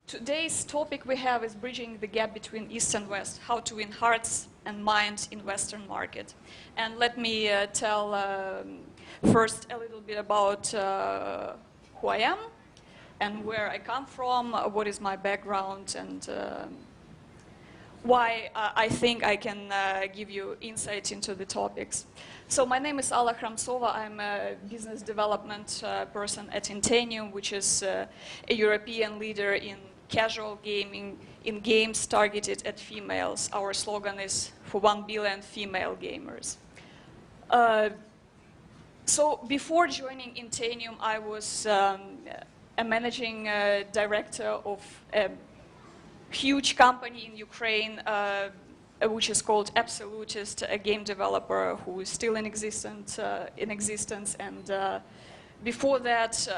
Today's topic we have is bridging the gap between East and West, how to win hearts and minds in Western market. And let me tell first a little bit about who I am and where I come from, what is my background, and why I think I can give you insight into the topics. So my name is KHRAMTSOVA. I'm a business development person at Intenium, which is a European leader in casual gaming, in games targeted at females. Our slogan is for 1 billion female gamers. So before joining Intenium, I was a managing director of a huge company in Ukraine, which is called Absolutist, a game developer who is still in existence. And before that,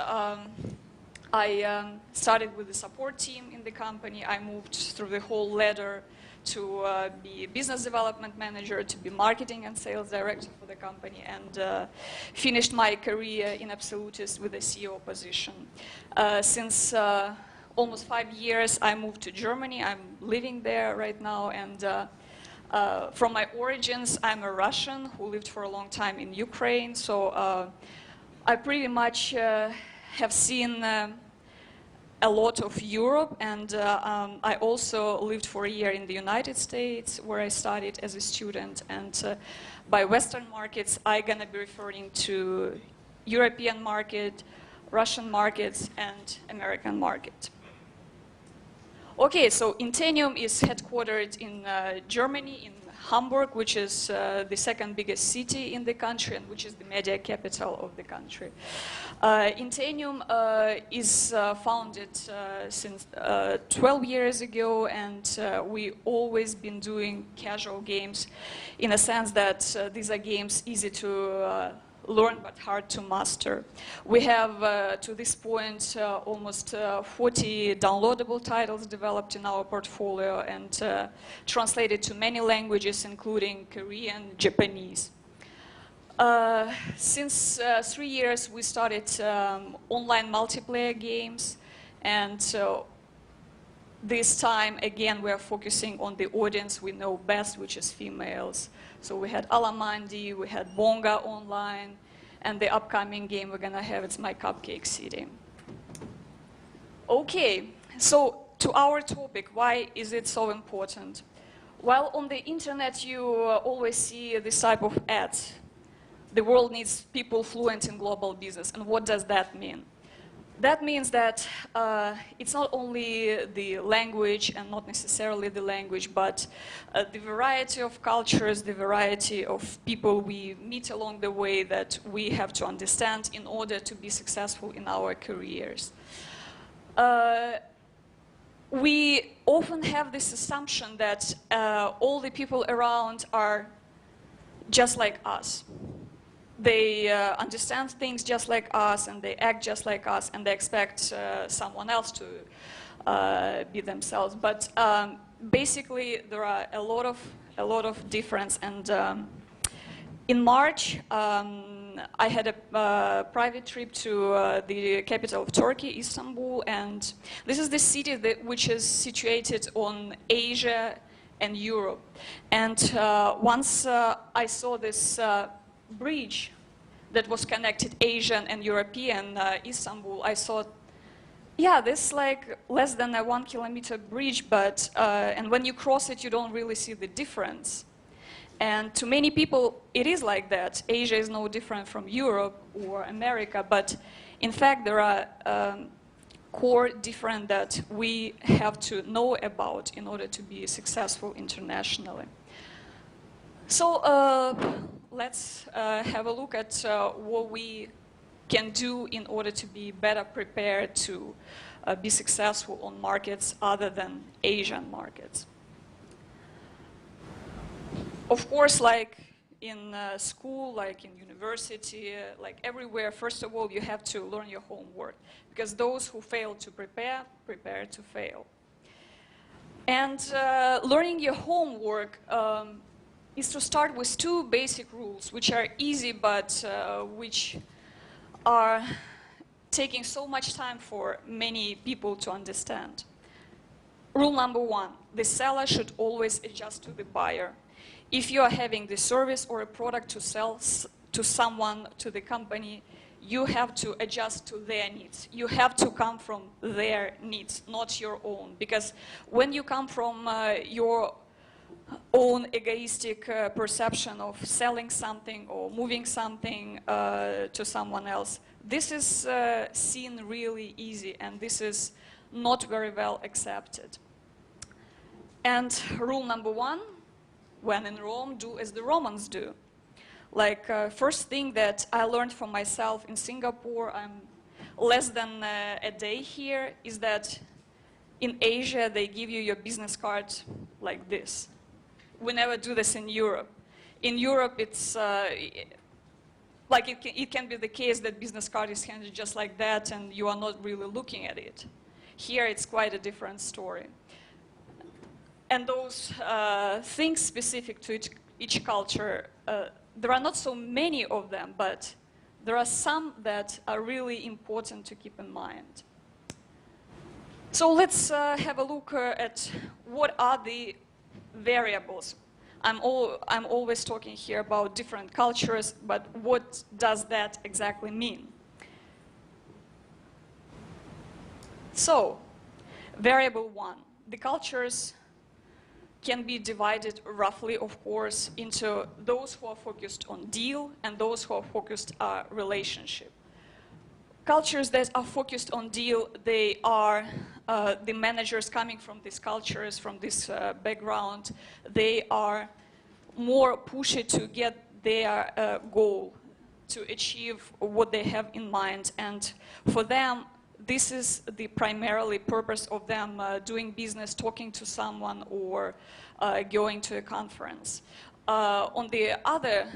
I started with the support team in the company. I moved through the whole ladder to be business development manager, to be marketing and sales director for the company, and finished my career in Absolutist with a CEO position. Since almost 5 years, I moved to Germany. I'm living there right now, and from my origins, I'm a Russian who lived for a long time in Ukraine, so I pretty much have seen a lot of Europe, and I also lived for a year in the United States, where I studied as a student. And by Western markets, I'm gonna be referring to European market, Russian markets, and American market. Okay, so Intenium is headquartered in Germany, in Hamburg, which is the second biggest city in the country and which is the media capital of the country. Intenium is founded since 12 years ago, and we always been doing casual games in a sense that these are games easy to learn but hard to master. We have, to this point, almost 40 downloadable titles developed in our portfolio and translated to many languages, including Korean, Japanese. Since 3 years, we started online multiplayer games, and so this time, again, we are focusing on the audience we know best, which is females. So we had Alamandi, we had Bonga Online, and the upcoming game we're gonna have, it's My Cupcake City. Okay, so to our topic, why is it so important? Well, on the internet, you always see this type of ads. The world needs people fluent in global business, and what does that mean? That means that it's not only the language, and not necessarily the language, but the variety of cultures, the variety of people we meet along the way that we have to understand in order to be successful in our careers. We often have this assumption that all the people around are just like us. They understand things just like us, and they act just like us, and they expect someone else to be themselves. But basically, there are a lot of difference. And in March, I had a private trip to the capital of Turkey, Istanbul, and this is the city which is situated on Asia and Europe. And once I saw this bridge that was connected Asian and European Istanbul, I thought, yeah, this is like less than a 1 kilometer bridge, but and when you cross it, you don't really see the difference. And to many people, it is like that. Asia is no different from Europe or America, but in fact, there are core difference that we have to know about in order to be successful internationally. So let's have a look at what we can do in order to be better prepared to be successful on markets other than Asian markets. Of course, like in school, like in university, like everywhere, first of all, you have to learn your homework, because those who fail to prepare, prepare to fail. And learning your homework is to start with 2 basic rules, which are easy, but which are taking so much time for many people to understand. Rule number 1, the seller should always adjust to the buyer. If you are having the service or a product to sell to someone, to the company, you have to adjust to their needs. You have to come from their needs, not your own. Because when you come from your own egoistic perception of selling something or moving something to someone else, this is seen really easy, and this is not very well accepted. And rule number 1, when in Rome, do as the Romans do. Like, first thing that I learned from myself in Singapore, I'm less than a day here, is that in Asia, they give you your business card like this. We never do this in Europe. In Europe, it's like it can be the case that business card is handed just like that, and you are not really looking at it. Here, it's quite a different story. And those things specific to each culture, there are not so many of them, but there are some that are really important to keep in mind. So let's have a look at what are the variables. I'm always talking here about different cultures, but what does that exactly mean? So, variable 1, the cultures can be divided roughly, of course, into those who are focused on deal and those who are focused on relationship. Cultures that are focused on deal, they are the managers coming from these cultures, from this background, they are more pushy to get their goal, to achieve what they have in mind. And for them, this is the primarily purpose of them doing business, talking to someone, or going to a conference. On the other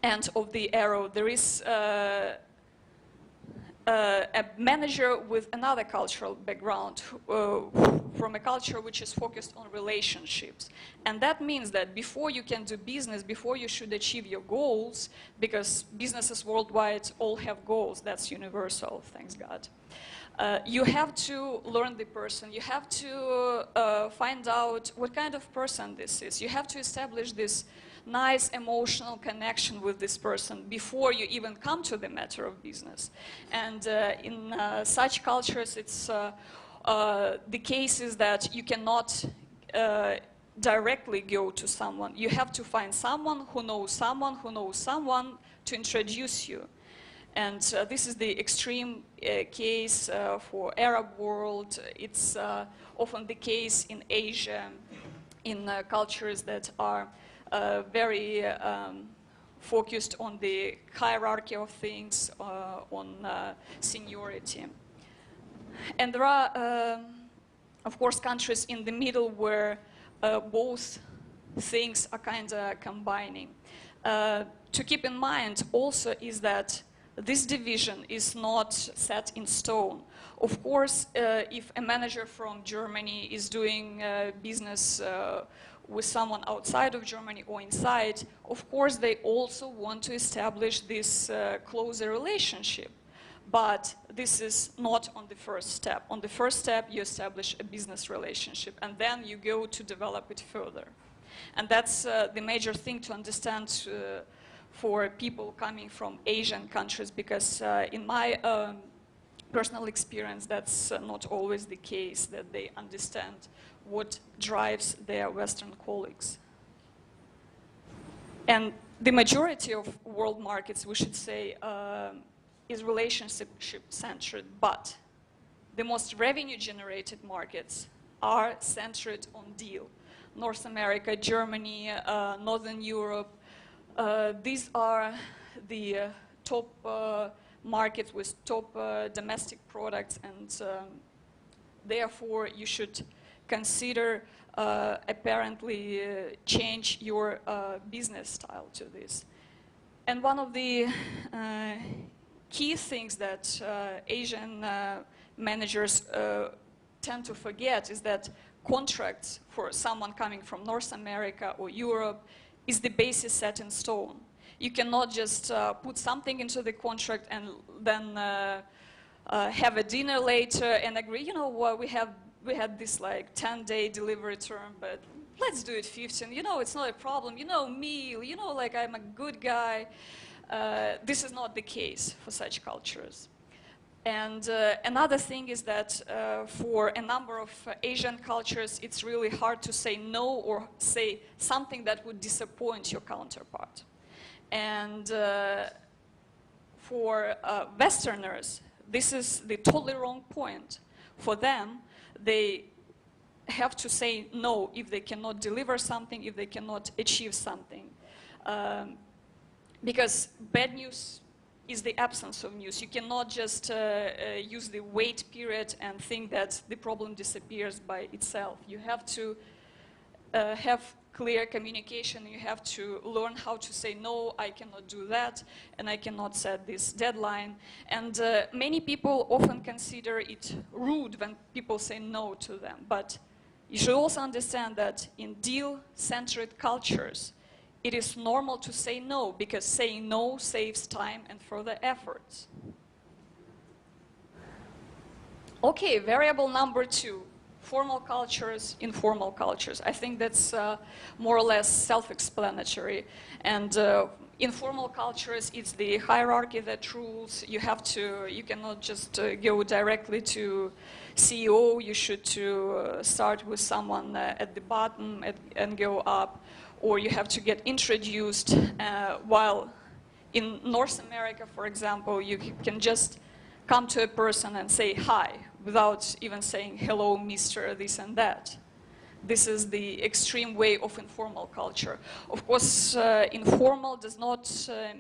end of the arrow, there is a manager with another cultural background, from a culture which is focused on relationships. And that means that before you can do business, before you should achieve your goals, because businesses worldwide all have goals, that's universal, thanks God. You have to learn the person, you have to find out what kind of person this is. You have to establish this nice emotional connection with this person before you even come to the matter of business. And in such cultures, it's the case is that you cannot directly go to someone. You have to find someone who knows someone who knows someone to introduce you. And this is the extreme case for Arab world. It's often the case in Asia, in cultures that are very focused on the hierarchy of things, on seniority. And there are, of course, countries in the middle where both things are kind of combining. To keep in mind also is that this division is not set in stone. Of course, if a manager from Germany is doing business with someone outside of Germany or inside, of course they also want to establish this closer relationship. But this is not on the first step. On the first step, you establish a business relationship, and then you go to develop it further. And that's the major thing to understand for people coming from Asian countries, because in my personal experience, that's not always the case, that they understand what drives their Western colleagues. And the majority of world markets, we should say, is relationship-centered, but the most revenue-generated markets are centered on deal. North America, Germany, Northern Europe, these are the top markets with top domestic products, and therefore you should consider apparently change your business style to this. And one of the key things that Asian managers tend to forget is that contracts for someone coming from North America or Europe is the basis set in stone. You cannot just put something into the contract and then have a dinner later and agree, you know what, we had this like 10-day delivery term, but let's do it 15. You know, it's not a problem. You know me, you know, like I'm a good guy. This is not the case for such cultures. And another thing is that for a number of Asian cultures, it's really hard to say no or say something that would disappoint your counterpart. And for Westerners, this is the totally wrong point. For them, they have to say no if they cannot deliver something, if they cannot achieve something. Because bad news is the absence of news. You cannot just use the wait period and think that the problem disappears by itself. You have to have clear communication. You have to learn how to say, no, I cannot do that, and I cannot set this deadline. And many people often consider it rude when people say no to them. But you should also understand that in deal-centered cultures, it is normal to say no, because saying no saves time and further efforts. Okay, variable number 2. Formal cultures, informal cultures. I think that's more or less self-explanatory. And informal cultures, it's the hierarchy that rules. You cannot just go directly to CEO. You should start with someone at the bottom and go up. Or you have to get introduced, while in North America, for example, you can just come to a person and say hi, without even saying, hello, Mr. this and that. This is the extreme way of informal culture. Of course, informal does not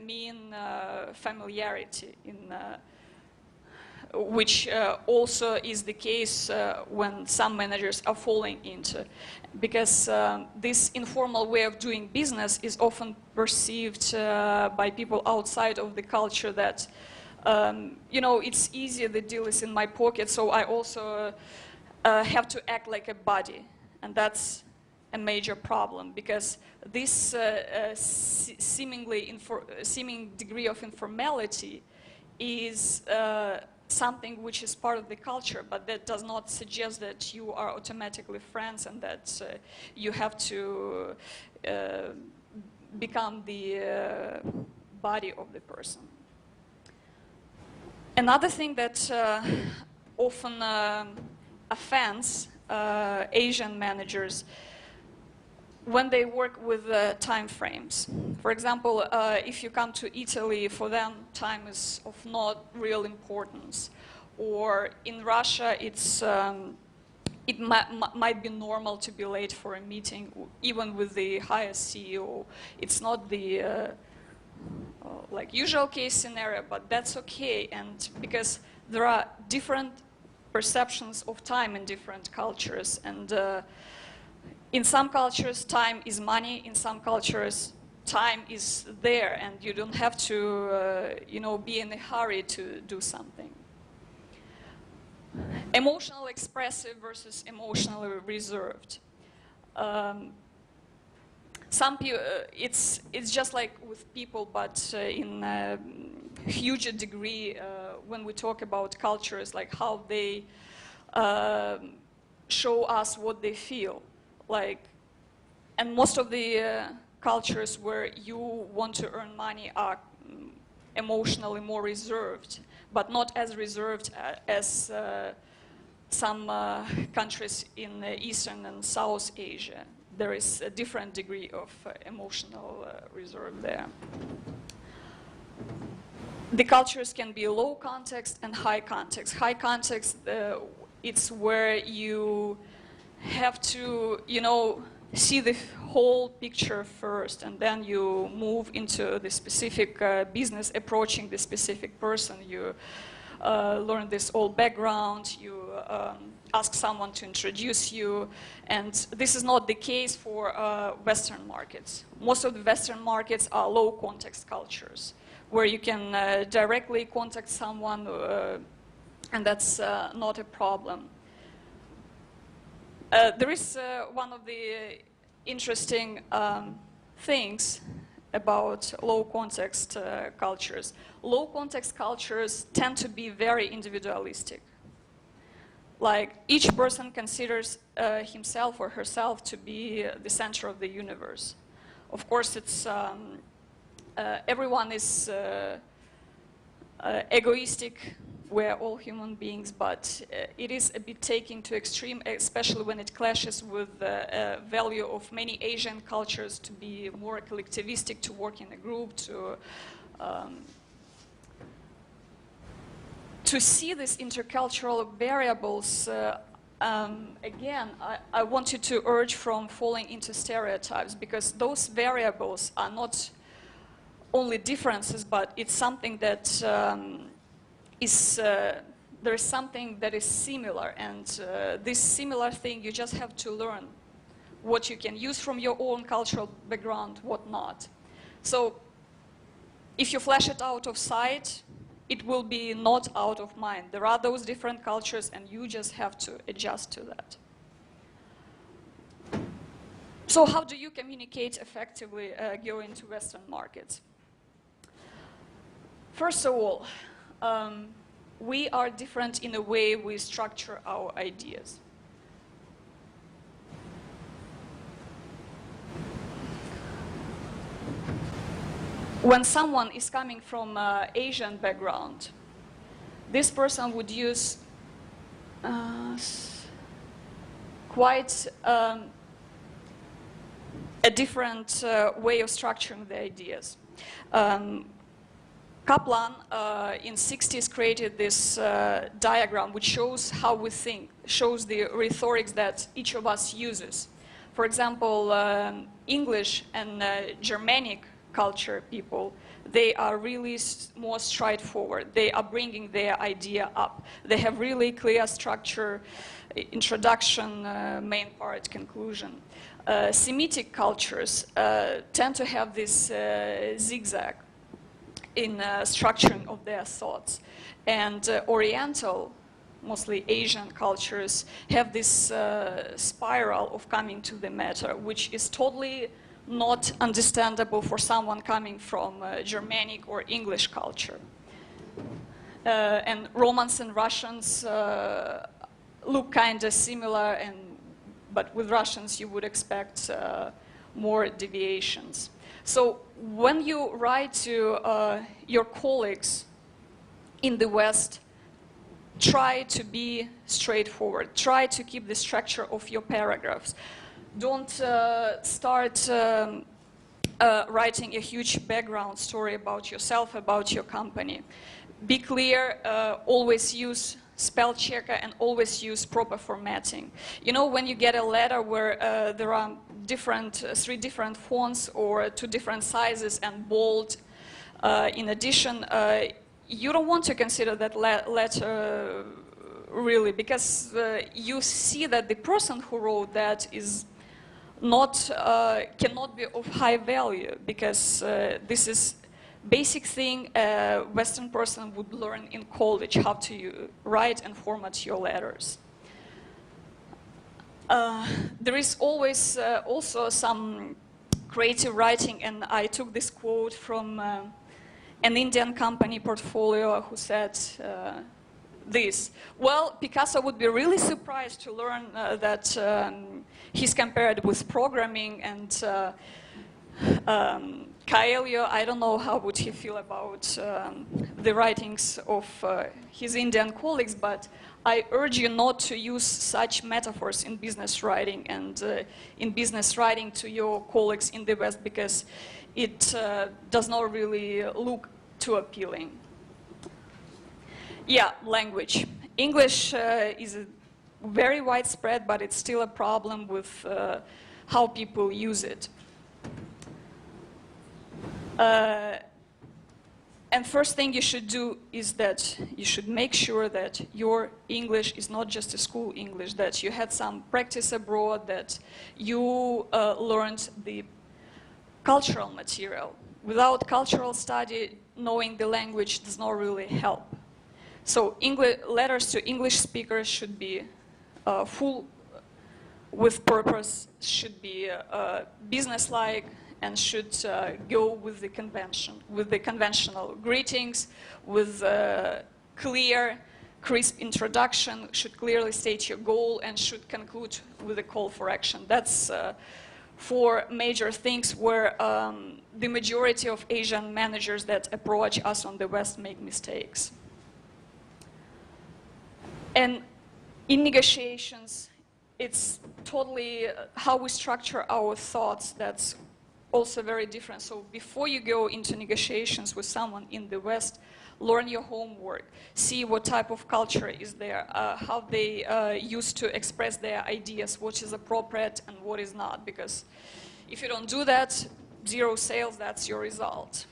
mean familiarity, which also is the case when some managers are falling into. Because this informal way of doing business is often perceived by people outside of the culture that you know, it's easier, the deal is in my pocket, so I also have to act like a buddy. And that's a major problem, because this seeming degree of informality is something which is part of the culture, but that does not suggest that you are automatically friends and that you have to become the body of the person. Another thing that often offends Asian managers when they work with time frames. For example, if you come to Italy, for them time is of not real importance. Or in Russia, it might be normal to be late for a meeting, even with the highest CEO. It's not the like usual case scenario, but that's okay. And because there are different perceptions of time in different cultures, and in some cultures time is money, in some cultures time is there, and you don't have to you know, be in a hurry to do something. Emotional expressive versus emotionally reserved. Some people, it's just like with people, but in a huge degree when we talk about cultures, like how they show us what they feel. Like, and most of the cultures where you want to earn money are emotionally more reserved, but not as reserved as some countries in Eastern and South Asia. There is a different degree of emotional reserve there. The cultures can be low context and high context. High context, it's where you have to, you know, see the whole picture first, and then you move into the specific business, approaching the specific person. You learn this whole background, you ask someone to introduce you, and this is not the case for Western markets. Most of the Western markets are low context cultures, where you can directly contact someone, and that's not a problem. There is one of the interesting things about low context cultures. Low context cultures tend to be very individualistic. Like each person considers himself or herself to be the center of the universe. Of course, it's everyone is egoistic. We're all human beings, but it is a bit taken to extreme, especially when it clashes with the value of many Asian cultures to be more collectivistic, to work in a group, to see these intercultural variables. Again, I wanted to urge from falling into stereotypes, because those variables are not only differences, but it's something that there is something that is similar, and this similar thing you just have to learn what you can use from your own cultural background, what not. So if you flash it out of sight, it will be not out of mind. There are those different cultures, and you just have to adjust to that. So how do you communicate effectively going to Western markets? First of all, we are different in the way we structure our ideas. When someone is coming from an Asian background, this person would use quite a different way of structuring the ideas. Kaplan in 60s created this diagram which shows how we think, shows the rhetorics that each of us uses. For example, English and Germanic culture people, they are really more straightforward. They are bringing their idea up. They have really clear structure, introduction, main part, conclusion. Semitic cultures tend to have this zigzag in structuring of their thoughts. And Oriental, mostly Asian cultures, have this spiral of coming to the matter, which is totally not understandable for someone coming from Germanic or English culture. And Romans and Russians look kind of similar, but with Russians you would expect more deviations. So when you write to your colleagues in the West, try to be straightforward. Try to keep the structure of your paragraphs. Don't start writing a huge background story about yourself, about your company. Be clear, always use spell checker, and always use proper formatting. You know, when you get a letter where there are three different fonts or 2 different sizes and bold, in addition, you don't want to consider that letter really, because you see that the person who wrote that is cannot be of high value, because this is basic thing a Western person would learn in college, how to write and format your letters. There is always also some creative writing, and I took this quote from an Indian company portfolio who said this. Well, Picasso would be really surprised to learn that he's compared with programming, and Coelho, I don't know how would he feel about the writings of his Indian colleagues, but I urge you not to use such metaphors in business writing and in business writing to your colleagues in the West, because it does not really look too appealing. Yeah, language. English is very widespread, but it's still a problem with how people use it. And first thing you should do is that you should make sure that your English is not just a school English, that you had some practice abroad, that you learned the cultural material. Without cultural study, knowing the language does not really help. So letters to English speakers should be full with purpose, should be businesslike, and should go with the conventional greetings, with clear, crisp introduction, should clearly state your goal, and should conclude with a call for action. That's four major things where the majority of Asian managers that approach us on the West make mistakes. And in negotiations, it's totally how we structure our thoughts that's also very different. So before you go into negotiations with someone in the West, learn your homework, see what type of culture is there, how they used to express their ideas, what is appropriate and what is not. Because if you don't do that, zero sales, that's your result.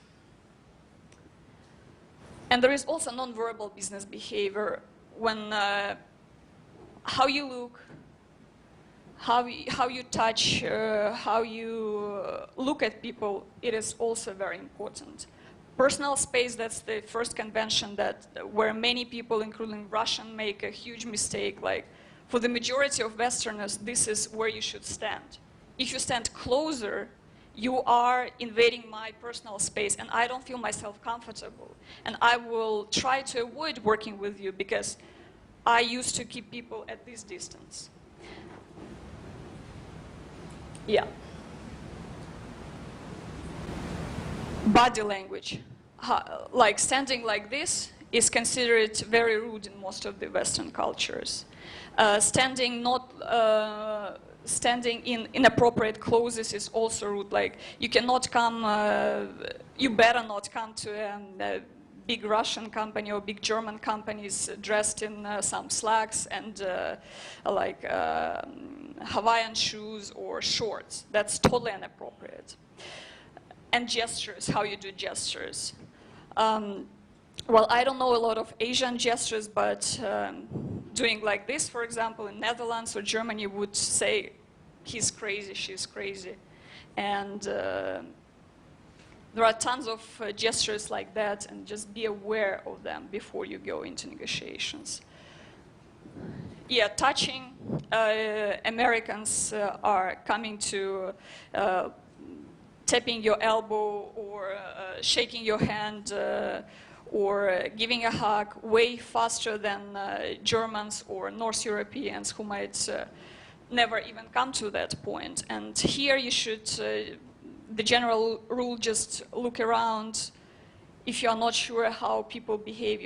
And there is also nonverbal business behavior when how you look, how you touch, how you look at people, it is also very important. Personal space, that's the first convention where many people, including Russian, make a huge mistake. Like, for the majority of Westerners, this is where you should stand. If you stand closer, you are invading my personal space, and I don't feel myself comfortable. And I will try to avoid working with you because I used to keep people at this distance. Yeah. Body language. Like standing like this is considered very rude in most of the Western cultures. Standing in inappropriate clothes is also rude. Like, you cannot come, you better not come to a big Russian company or big German companies dressed in some slacks and Hawaiian shoes or shorts. That's totally inappropriate. And gestures, how you do gestures. Well, I don't know a lot of Asian gestures, but doing like this, for example, in Netherlands or Germany would say, he's crazy, she's crazy. And there are tons of gestures like that, and just be aware of them before you go into negotiations. Yeah, touching. Americans are coming to tapping your elbow or shaking your hand or giving a hug way faster than Germans or North Europeans who might never even come to that point. And here you should, the general rule, just look around if you are not sure how people behave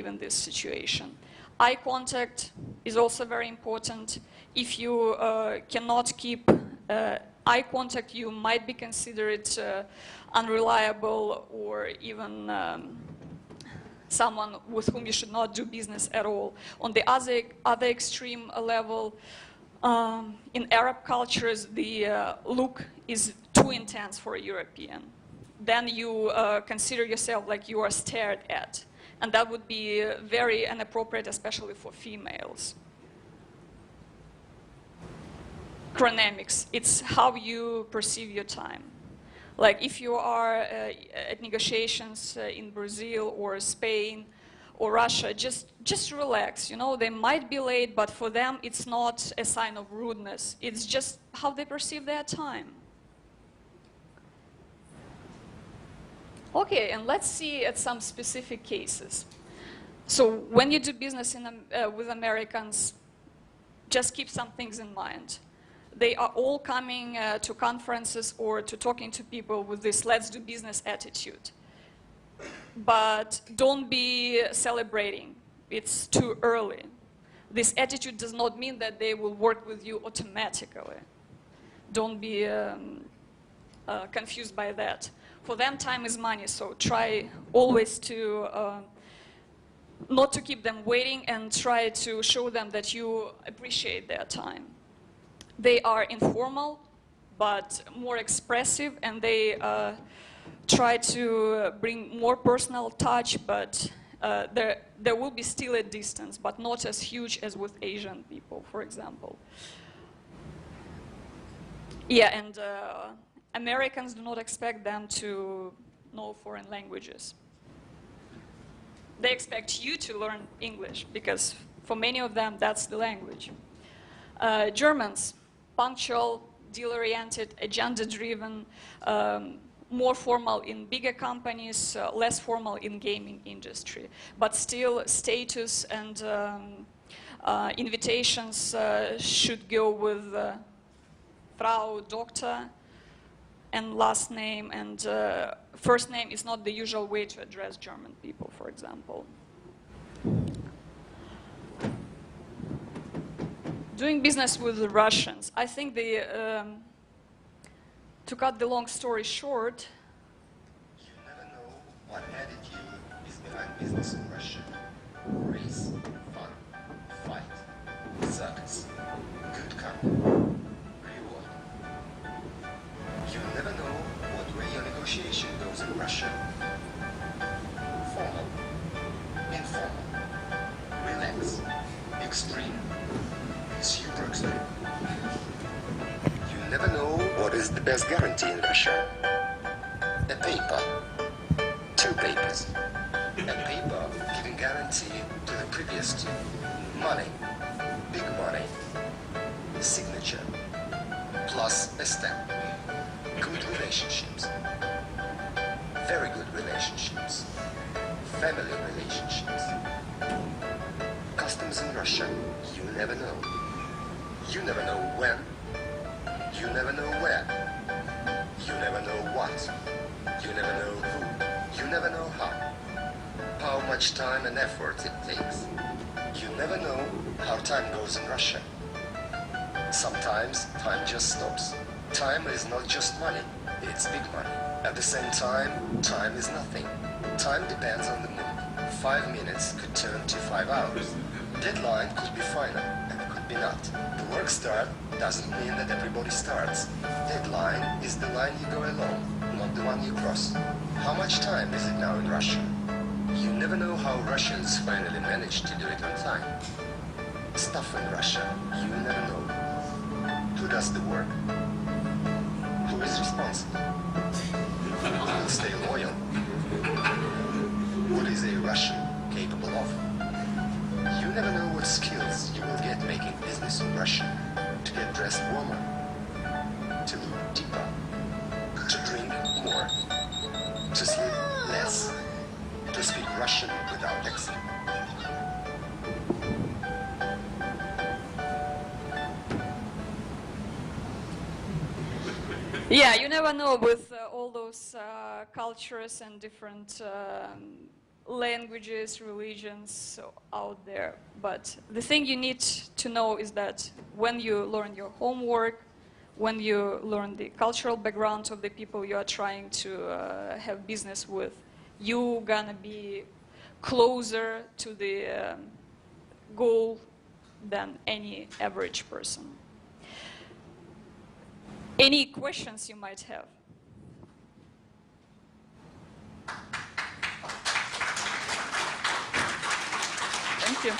in this situation. Eye contact is also very important. If you cannot keep eye contact, you might be considered unreliable or even someone with whom you should not do business at all. On the other extreme level, in Arab cultures, the look is too intense for a European. Then you consider yourself like you are stared at. And that would be very inappropriate, especially for females. Chronemics, it's how you perceive your time. Like, if you are at negotiations in Brazil or Spain or Russia, just relax. You know, they might be late, but for them it's not a sign of rudeness. It's just how they perceive their time. Okay, and let's see at some specific cases. So when you do business with Americans, just keep some things in mind. They are all coming to conferences or to talking to people with this let's do business attitude. But don't be celebrating. It's too early. This attitude does not mean that they will work with you automatically. Don't be confused by that. For them, time is money, so try always to not to keep them waiting and try to show them that you appreciate their time. They are informal, but more expressive, and they try to bring more personal touch, but there will be still a distance, but not as huge as with Asian people, for example. Yeah, and Americans do not expect them to know foreign languages. They expect you to learn English, because for many of them, that's the language. Germans, punctual, deal-oriented, agenda-driven, more formal in bigger companies, less formal in gaming industry. But still, status and invitations should go with Frau, Doctor, and last name, and first name is not the usual way to address German people, for example. Doing business with the Russians, I think to cut the long story short, you never know what attitude is behind business in Russia. Race, fun, fight, circus, good company, reward. You never know what way your negotiation goes in Russia. Formal, informal, relax, extreme, super extreme. You never know what is the best guarantee in Russia. A paper, two papers. A paper giving guarantee to the previous two. Money, big money, signature, plus a stamp. Good relationships, very good relationships, family relationships. Customs in Russia, you never know. You never know when, you never know where, you never know what, you never know who, you never know how much time and effort it takes. You never know how time goes in Russia. Sometimes time just stops. Time is not just money, it's big money. At the same time, time is nothing. Time depends on the mood. 5 minutes could turn to 5 hours. Deadline could be final, and it could be not. The work start doesn't mean that everybody starts. Deadline is the line you go along, not the one you cross. How much time is it now in Russia? You never know how Russians finally manage to do it on time. Stuff in Russia, you never know. Who does the work? Who is responsible? Who will stay loyal? What is a Russian capable of? You never know what skills you will get making business in Russia. To get dressed warmer, to look deeper, to drink more, to sleep less, to speak Russian without accent. Yeah, you never know with all those cultures and different languages, religions out there. But the thing you need to know is that when you learn your homework, when you learn the cultural background of the people you are trying to have business with, you're gonna be closer to the goal than any average person. Any questions you might have? Thank you.